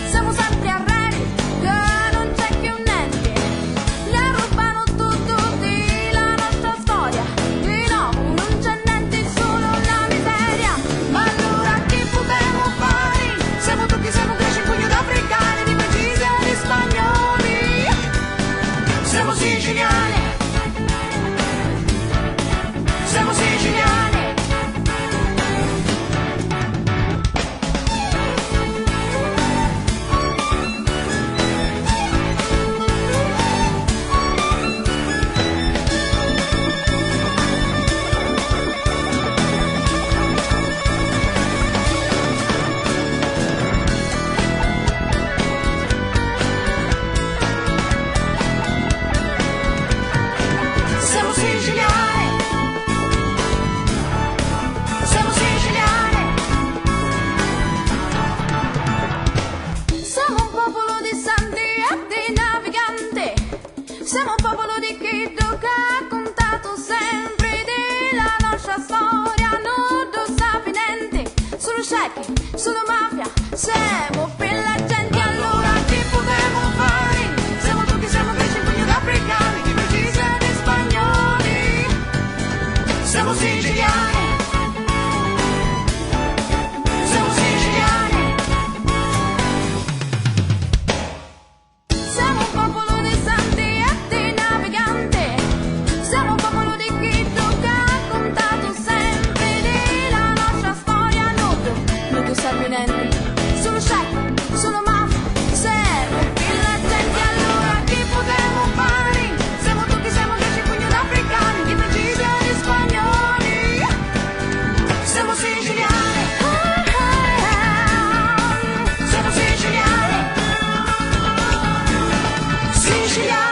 Siamo sempre arredi, che non c'è più niente. Ne rubano tutto di la nostra storia. Di no, non c'è niente, solo la miseria. Ma allora che potremmo fare? Siamo tutti, siamo greci, in pugno d'africani, di precisi e di spagnoli. Siamo siciliani. Siamo siciliani. Siamo un popolo di Chiddu che ha contato sempre della nostra storia, nudo sapiente, solo sceicchi, solo mafia, siamo per la gente, allora che potremmo fare? Siamo tutti, siamo greci, in pugno d'africani, di precisi e di spagnoli, siamo siciliani. Solo sceicchi, solo mafia, siamo per la gente, allora che potremmo fare? Siamo tutti, siamo greci, in pugno d'africani, di precisi e di spagnoli, siamo siciliani, siamo siciliani, siciliani.